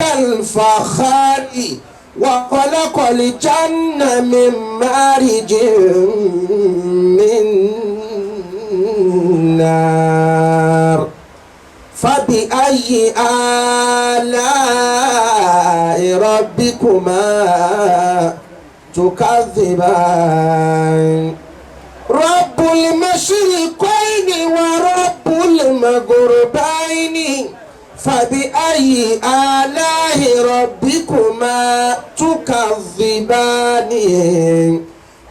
الفخار وخلق الجنة من مارج من نار فبأي آلاء ربكما تكذبان رب المشرقين ورب المغربين فبأي آلاء ربكما تكذبان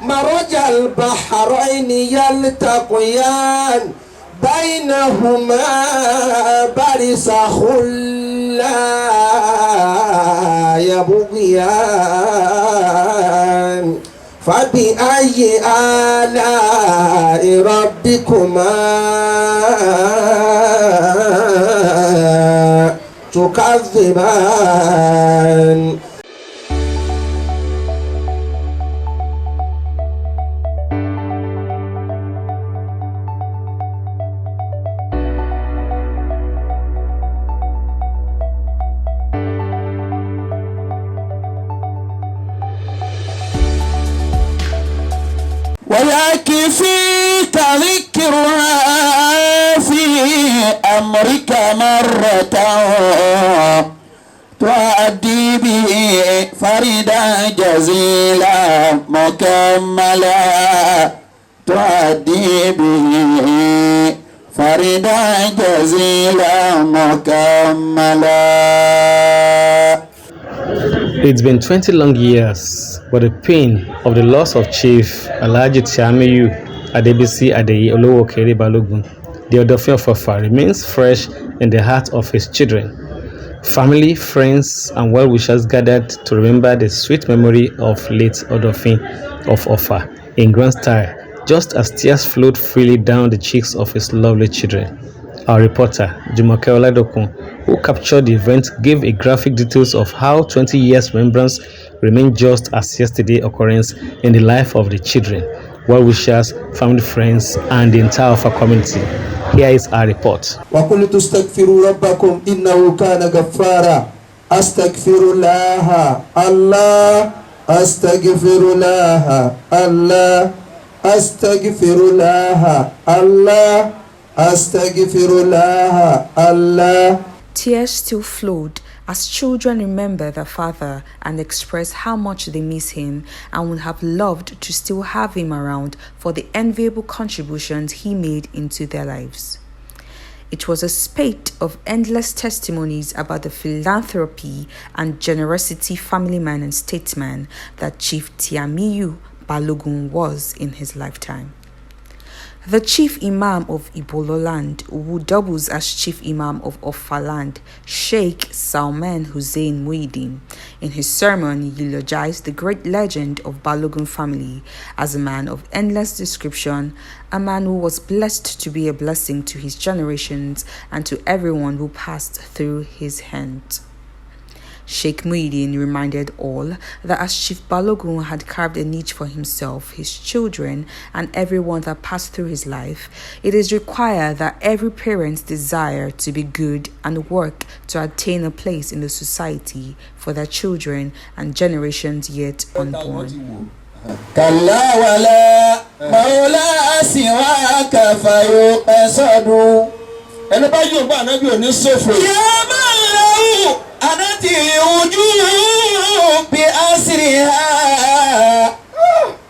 مرج البحرين يلتقيان بينهما برزخ لا يبغيان فبأي آلاء ربكما تكذبان ويكفيك ذكرها في أمرك مرة تؤدي به فردا جزيلا مكملا تؤدي به فردا جزيلا مكملا. It's been 20 long years, but the pain of the loss of Chief Alhaji Tiamiyu Adebisi Adeyi Olowokere Balogun, the Odofin of Offa, remains fresh in the heart of his children. Family, friends, and well-wishers gathered to remember the sweet memory of late Odofin of Offa in grand style, just as tears flowed freely down the cheeks of his lovely children. Our reporter, Jumoke Oladokun, who captured the event, gave a graphic details of how 20 years remembrance remained just as yesterday occurrence in the life of the children, well-wishers, family, friends, and the entire Offa community. Here is our report. وَقُلْتُ اسْتَغْفِرُوا رَبَّكُمْ إِنَّهُ كَانَ غَفَّارًا أَسْتَغْفِرُ اللَّهَ الله أَسْتَغْفِرُ اللَّهَ الله أَسْتَغْفِرُ اللَّهَ الله أَسْتَغْفِرُ اللَّهَ الله. Tears still flowed as children remember their father and express how much they miss him and would have loved to still have him around for the enviable contributions he made into their lives. It was a spate of endless testimonies about the philanthropy and generosity family man and statesman that Chief Tiamiyu Balogun was in his lifetime. The Chief Imam of Ibolo land, who doubles as Chief Imam of Offa land, Sheikh Salman Hussein Muhyiddin, in his sermon eulogized the great legend of Balogun family as a man of endless description, a man who was blessed to be a blessing to his generations and to everyone who passed through his hands. Sheikh Muhyiddin reminded all that as Chief Balogun had carved a niche for himself, his children, and everyone that passed through his life, it is required that every parent desire to be good and work to attain a place in the society for their children and generations yet unborn. أنتي الوجوه بأسرها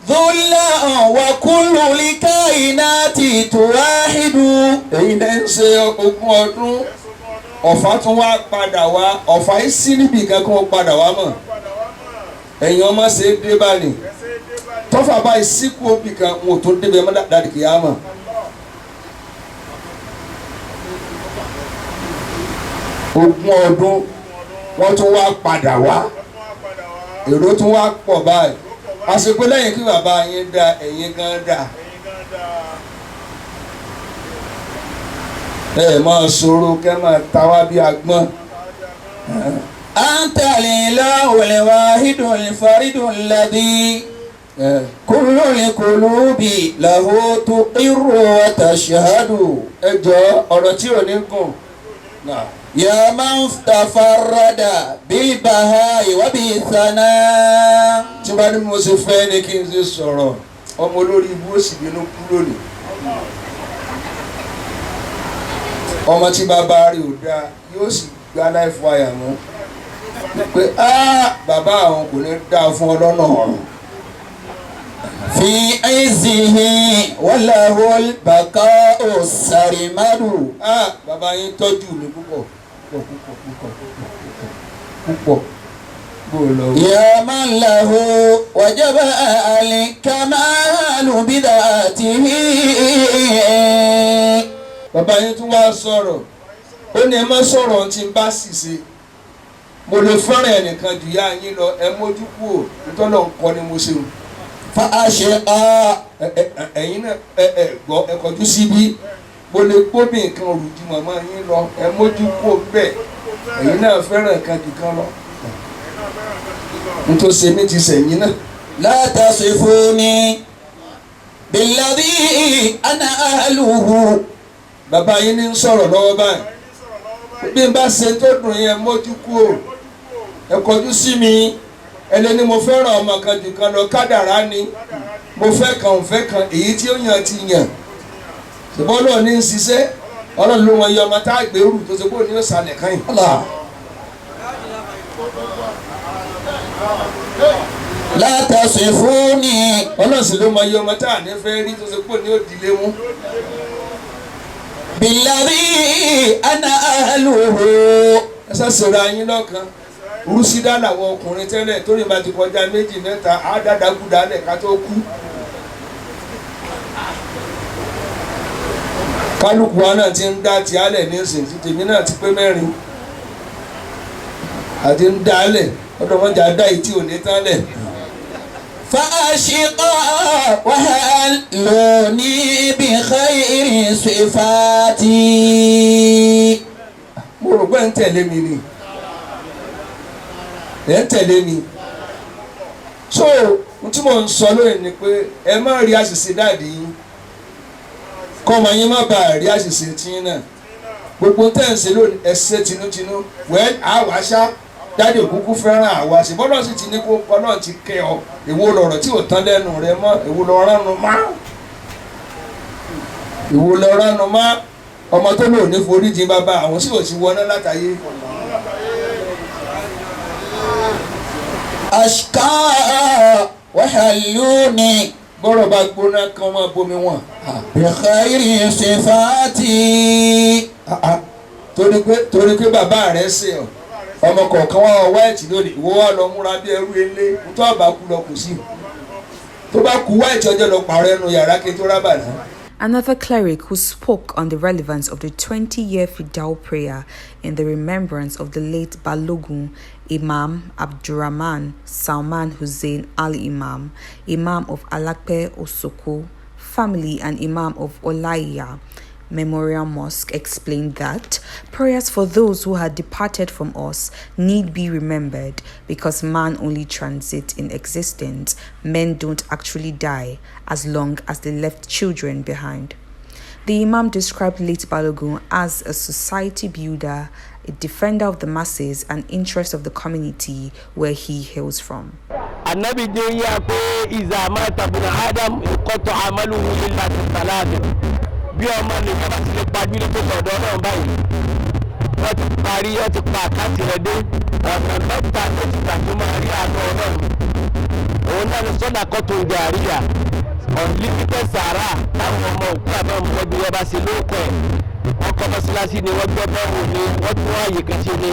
ذلا وكل الكائنات توحد. èyí náà ń ṣe ogún ọdún Ọ̀fà tún wá padà wá Ọ̀fà yìí sí níbi kankan padà wá mọ́ ẹ̀yin ọmọ ṣe é dé báyìí tọ́fà báyìí síkú òbí kan wọn ò tó débẹ̀ mọ́ dáadé kìí á mọ̀. ogún ọdún wọ́n tún wá padà wá èrò tún wá pọ̀ báyìí àsìkò lẹ́yìn kí bàbá yín dá ẹ̀yin gan dá ẹ máa sọ̀rọ̀ kẹ́ máa ta wá bí agbọ́n. Anta lillahul wahidul faridul ladhi kullul qulubi lahu tuqirru wa tashhadu. Ẹ jọ̀ọ́ ọ̀rọ̀ tí ò ní gùn يا من تفرد بالبهاء وبالثناء. tí wọ́n ní mo ṣe fẹ́ ni kí n ṣe sọ̀rọ̀ ọmọ olórí ibú ó sì bínú kú lónìí. ọmọ tí bàbá rẹ̀ ò dáa yóò sì gbá láìfọ àyà mú pé bàbá àwọn kò ní dáa fún ọlọ́nà ọ̀run. fi aizihi walahul baka'u sarimadu. bàbá yín tọ́jú mi púpọ̀. يا من له وجب الكمال بذاته. bàbá yín tún wá sọ̀rọ̀ ó ní ẹ má sọ̀rọ̀ tí n bá sì ṣe mo lè fẹ́ràn ẹnìkan jù yá yín lọ ẹ mójú kúrò nítorí nǹkan ni mo ṣe o. fa àṣẹ ẹ̀yin náà gbọ́ ẹ kọjú síbí mo lè gbóbi nǹkan rù ju màmá yín lọ ẹ mójú kúrò bẹ́ẹ̀ ẹ̀yin náà fẹ́ràn nǹkan jù kan lọ. nítorí ṣe mí ti sẹ̀yìn náà. látàṣẹ́fóni bíláàbí àná àlùhù. bàbá yín ní sọ̀rọ̀ lọ́wọ́ báyìí bí n bá ṣe tó dùn yẹn mójú kúrò ẹ kọjú sí mi ẹni mo fẹ́ràn ọmọ kan jù kan lọ kádàrá ni mo fẹ́ kan ò fẹ́ kan èyí tí ó yàn ti yàn ṣùgbọ́n náà ní ṣiṣẹ́ ọlọ́run ló wọn yọ ọmọ tá a gbèrú tó ṣe kó ní ọ̀sálẹ̀ kan yìí. látàṣẹ́fóni ọlọ́run sì ló mọ iye ọmọ tá a ní fẹ́ rí tó ṣe kó ní òdìlé mú. bíláàbí àná àlùhù. ẹ ṣàṣọra yín lọ́kàn rúṣídà làwọn ọkùnrin tẹ́lẹ̀ torí bá ti kọjá méjì mẹ́ta á dáadáa kú dálẹ̀ ká tó kú. kálukú wa náà ti ń dá ti álẹ̀ ní ìsìn tí tèmi náà ti pé mẹ́rin àti ń dálẹ̀ ọ̀dọ̀ wọn jà dá ìtì òní tánlẹ̀. fàṣíkà wàhálòní bí khayri sifati. mo rò pé ń tẹ̀lé mi ni ẹ̀ ń tẹ̀lé mi. so ohun tí mo ń sọ lónìí ni pé ẹ má rí àṣìṣe dáàdì yín kọ́mọ yín má bàa rí àṣìṣe tiyín náà gbogbo tẹ́ ń ṣe lónìí ẹ ṣe tinútinú wẹ́ẹ́ àwáṣá dáàdì òkúkú fẹ́ràn àwa ṣe bọ́lá sì ti ní kó ọlọ́run ti kẹ́ ọ èwo lọ̀rọ̀ tí ò tán lẹ́nu rẹ mọ́ èwo lọ ránu má èwo lọ ránu má ọmọ tó lò ní foríjì bàbá àwọn sì ò ti wọná látàyè. àṣìká wàhálùní bọ́rọ̀ bá gbóná kan máa bomi wọn. bi khayri sifati. torí pé bàbá rẹ̀ ṣe ọ ọmọ kọ̀ọ̀kan wá wáìtì lónìí ìwọ wá lọ múra bí ẹrú ilé tó àbá kú lọ kù sí tó bá kú wáìtì ọjọ́ lọ pààrọ̀ ẹnu yàrá kí tó rábà náà. Another cleric who spoke on the relevance of the 20-year Fidau prayer in the remembrance of the late Balogun, Imam Abdurrahman Salman Hussein Ali Imam, Imam of Alakpe Osoko family and Imam of Olaiya Memorial Mosque, explained that prayers for those who had departed from us need be remembered because man only transits in existence. Men don't actually die as long as they left children behind. The Imam described late Balogun as a society builder, a defender of the masses and interests of the community where he hails from. bí ọmọ nìkan bá ti lè gbajú ní tó sọ̀dọ̀ náà báyìí wọ́n ti parí wọ́n ti pa àkáǹtì rẹ̀ dé ọ̀nà mẹ́ta ló ti gbà tó máa rí àánú ọlọ́run òun náà ni sọ́dà kọ́tò ìjà àríyá unlimited sàárà táwọn ọmọ òkú àbẹ́ ọmọ bí wọ́n bá ṣe lóòkọ̀ ẹ̀ wọ́n kọ́ mọ́síláṣí ni wọ́n gbọ́ bọ́ọ̀rù ni wọ́n tún wọ́n àyè kan ṣe ni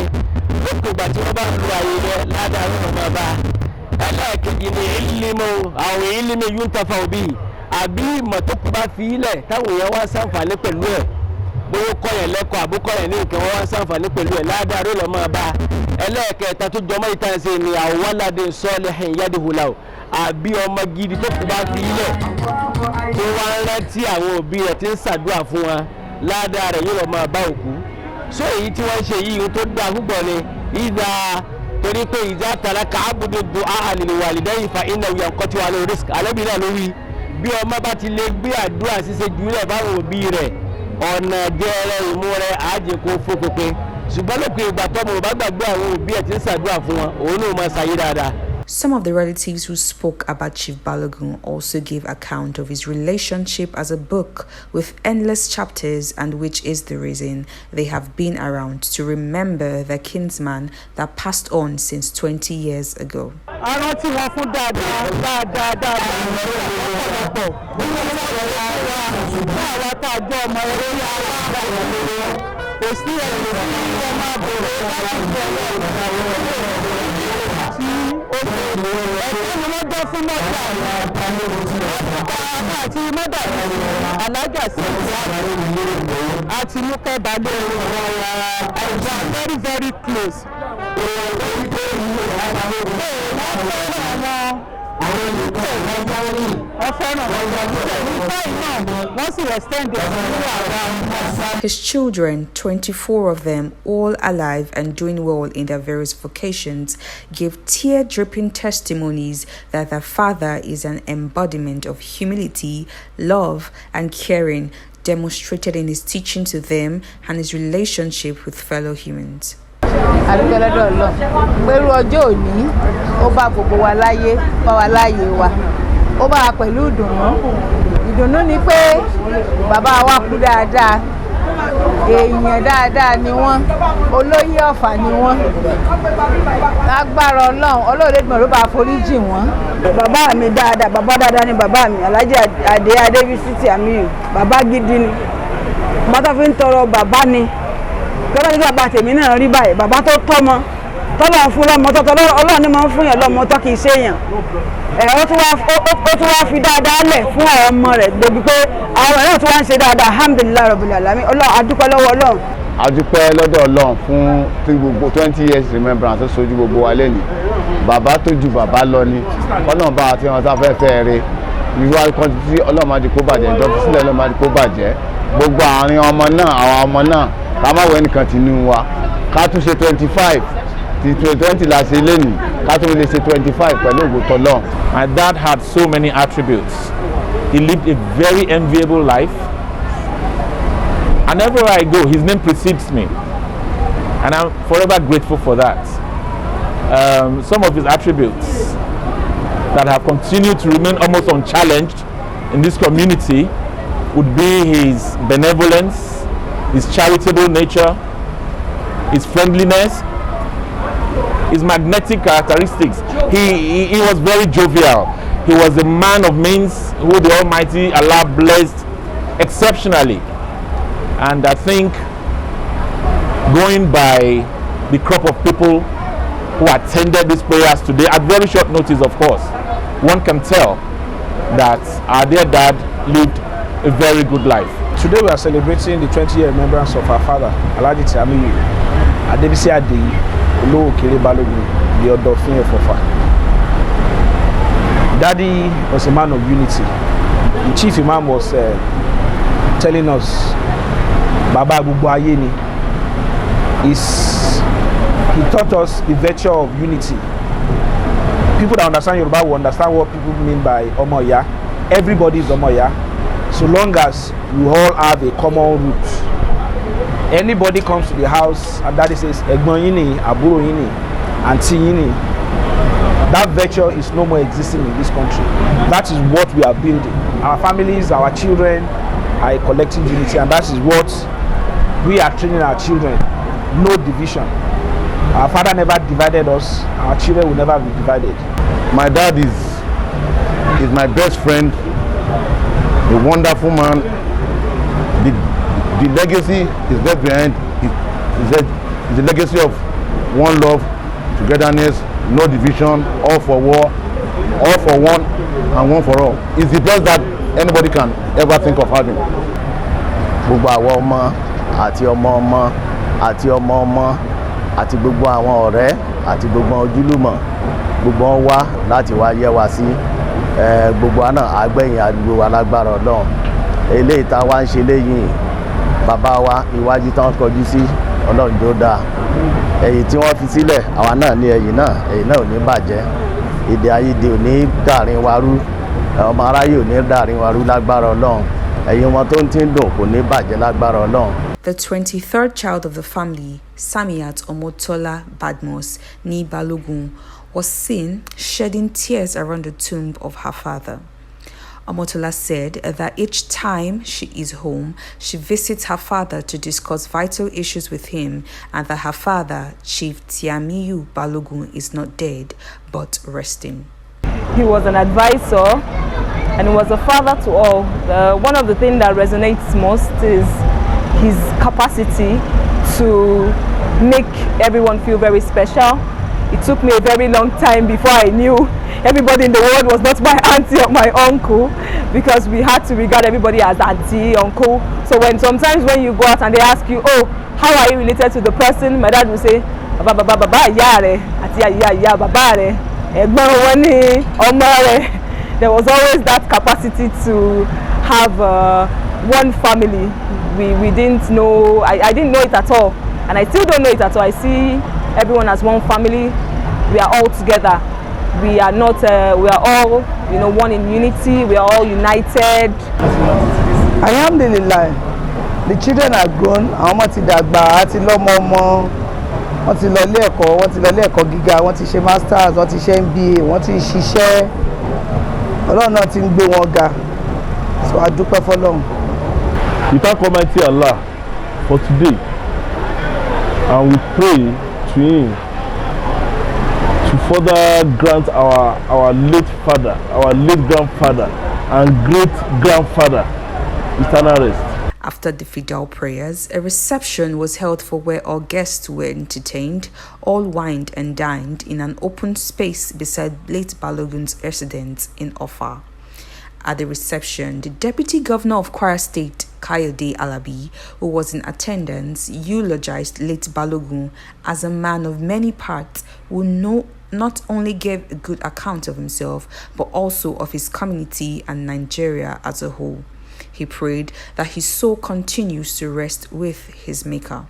lókè ìgbà tí wọ́n bá ń lo àyè rẹ̀ ládàá ló máa bá ẹlẹ́ẹ̀kejì ni ìlímọ̀ àwọn ìlímọ̀ yóò ń tafà òbí àbí ìmọ̀ tó kú bá fi ilẹ̀ táwọn èèyàn wá ṣàǹfààní pẹ̀lú ẹ̀ bóyá kọ́ yẹn lẹ́kọ̀ọ́ àbúkọ́ yẹn ní nǹkan wọ́n wá ṣàǹfààní pẹ̀lú ẹ̀ ládàá ló lọ́ máa bá ẹlẹ́ẹ̀kẹta tó jọmọ́ ìtàn ṣe ni àwọn wáládé sọ́ọ́lẹ́hìn yádìhùlà àbí ọmọ gidi tó kú bá fi ilẹ̀ tó wá ń rántí àwọn òbí rẹ̀ tí ń ṣàdúrà fún wọn ládàá rẹ̀ yóò lọ́ máa bá òkú so èyí tí wọ́n ṣe yìí tó dáa púpọ̀ ni ìdá torí pé ìjà tàlákà ábùdó du àhàlì wàlídẹ́yìn fa iná ìyà nǹkan tí wà lórí risk alẹ́bìnrin lórí bí ọmọ bá ti lè gbé àdúrà ṣíṣe jùlẹ̀ báwọn òbí rẹ̀ ọ̀nà jẹ́rẹ̀ ìmú rẹ̀ àjẹkù fún pínpín ṣùgbọ́n lópin ìgbà tọ́mọ ò bá gbàgbé àwọn òbí ẹ̀ tí ń ṣàdúrà fún wọn òun náà máa ṣayé dáadáa. Some of the relatives who spoke about Chief Balogun also gave account of his relationship as a book with endless chapters, and which is the reason they have been around to remember their kinsman that passed on since 20 years ago. Very, very close. His children, 24 of them, all alive and doing well in their various vocations, gave tear-dripping testimonies that their father is an embodiment of humility, love, and caring, demonstrated in his teaching to them and his relationship with fellow humans. Pẹ̀lú ọjọ́ òní ó bá gbogbo wa láyé bá wa láyé wa ó bá pẹ̀lú ìdùnnú ni pé bàbá wa kú dáadáa èèyàn dáadáa ni wọ́n olóyè Ọ̀fà ni wọ́n lágbára Ọlọ́run Olódùmarè ló bá foríjì wọ́n. Bàbá mi dáadáa ni bàbá mi Alhaji Adébísí Tiamiyu bàbá gidi ni bàbá tó fi ń tọrọ bàbá ni lọ́dọ̀ tí bàbá tèmi náà rí báyìí bàbá tó tọ́mọ tọ́lọ̀ fún lọ́mọ tọ́tọ́ Ọlọ́run ni máa ń fún yàn lọ́mọ tó kì í ṣe èèyàn ó tún wá fi dáadáa lẹ̀ fún àwọn ọmọ rẹ̀ débi pé àwọn ẹ̀rọ tó wá ń ṣe dáadáa alhamdulilayi rabbil alamin Ọlọ́run adúpẹ́ lọ́wọ́ Ọlọ́run. adúpẹ́ lọ́dọ̀ Ọlọ́run fún tí gbogbo 20 years remembrance tó sojú gbogbo wa lẹ́nu bàbá tó ju bàbá lọ ni Ọlọ́run bá àti wọn sáfẹ́fẹ́ rẹ̀ irú àkọ́jú tí Ọlọ́run máa di kó bàjẹ́ ìjọba sílẹ̀ Ọlọ́run máa di kó bàjẹ́ gbogbo àárín ọmọ náà àwọn ọmọ náà ká má wọ ẹnìkan tì nínú wa ká tún ṣe 25 ti 20 la ṣe lẹ́nu ká tún lè ṣe 25 pẹ̀lú ògo t'Ọlọ́run. My dad had so many attributes. He lived a very enviable life, and everywhere I go his name precedes me, and I'm forever grateful for that. Some of his attributes that have continued to remain almost unchallenged in this community would be his benevolence, his charitable nature, his friendliness, his magnetic characteristics. He was very jovial. He was a man of means who the Almighty Allah blessed exceptionally. And I think, going by the crop of people who attended these prayers today, at very short notice of course, one can tell that our dear dad lived a very good life. Today we are celebrating the 20-year remembrance of our father, Alhaji Tiamiyu, Adébísí Olówókéré Balogun, the Odofin of Offa. Daddy was a man of unity. The chief imam was telling us, Baba gbogbo ayé ni. He taught us the virtue of unity. People that understand Yoruba will understand what people mean by Ọmọ Ìyá. Everybody is Ọmọ Ìyá, so long as we all have a common root. Anybody comes to the house and daddy says, Ẹ̀gbọ́n yín ni, àbúrò yín ni, àǹtí yín ni. That virtue is no more existing in this country. That is what we are building. Our families, our children are a collective unity, and that is what we are training our children. No division. Our father never divided us. Our children will never be divided. My dad is my best friend, a wonderful man. The legacy is left behind is the legacy of one love, togetherness, no division, all for war, all for one, and one for all. It's the best that anybody can ever think of having. Gbogbo àwọn ọmọ àti ọmọ ọmọ àti ọmọ ọmọ àti gbogbo àwọn ọ̀rẹ́ àti gbogbo ojúlùmọ̀ gbogbo wọn wá láti wá yẹ wá sí gbogbo àná àgbẹ̀yìn àdúgbò wa lágbára Ọlọ́run eléyìí tá wá ń ṣe lẹ́yìn bàbá wa iwájú tán kọjú sí Ọlọ́run tó dáa ẹ̀yìn tí wọ́n fi sílẹ̀ àwa náà ní ẹ̀yìn náà ò ní bàjẹ́ èdè àìyedè ò ní dàrin wa rú ọmọ aráyé ò ní dàrin wa rú lágbára Ọlọ́run ẹ̀yìn wọn tó ń tí ń dùn kò ní bàjẹ́ lágbára Ọlọ́run. The 23rd child of the family, Samiat Omotola Badmos ni Balogun, was seen shedding tears around the tomb of her father. Omotola said that each time she is home, she visits her father to discuss vital issues with him, and that her father, Chief Tiamiyu Balogun, is not dead, but resting. He was an advisor and he was a father to all. One of the things that resonates most is his capacity to make everyone feel very special. It took me a very long time before I knew everybody in the world was not my auntie or my uncle, because we had to regard everybody as auntie, uncle. So sometimes when you go out and they ask you, oh, how are you related to the person? My dad would say, baba baba baba yare, ati ya baba re, egbon woni omo re. There was always that capacity to have one family. We didn't know, I didn't know it at all, and I still don't know it at all. I see everyone as one family. We are all together. We are not, we are all, one in unity. We are all united. Alhamdulillah, the children are grown. Àwọn ọmọ ti dàgbà, àti lọ́mọ ọmọ, wọ́n ti lọ ilé ẹ̀kọ́, wọ́n ti lọ ilé ẹ̀kọ́ gíga, wọ́n ti ṣe masters, wọ́n ti ṣe MBA, wọ́n ti ṣiṣẹ́. Ọlọ́run náà ti ń gbé wọn ga. So a dúpẹ́ fọ́lọ́run. We thank Almighty Allah for today, and we pray to Him to further grant our late father, our late grandfather, and great grandfather eternal rest. After the Fidau prayers, a reception was held for where all guests were entertained, all wined and dined in an open space beside late Balogun's residence in Offa. At the reception, the Deputy Governor of Kwara State, Kayode Alabi, who was in attendance, eulogized late Balogun as a man of many parts who not only gave a good account of himself, but also of his community and Nigeria as a whole. He prayed that his soul continues to rest with his Maker.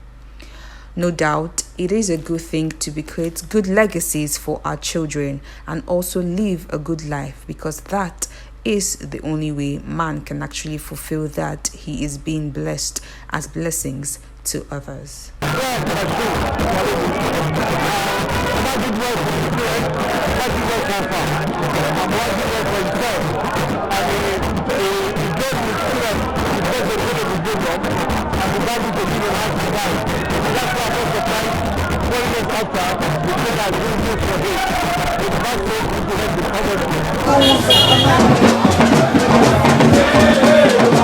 No doubt, it is a good thing to create good legacies for our children and also live a good life, because that is the only way man can actually fulfill that he is being blessed as blessings to others. Thank you.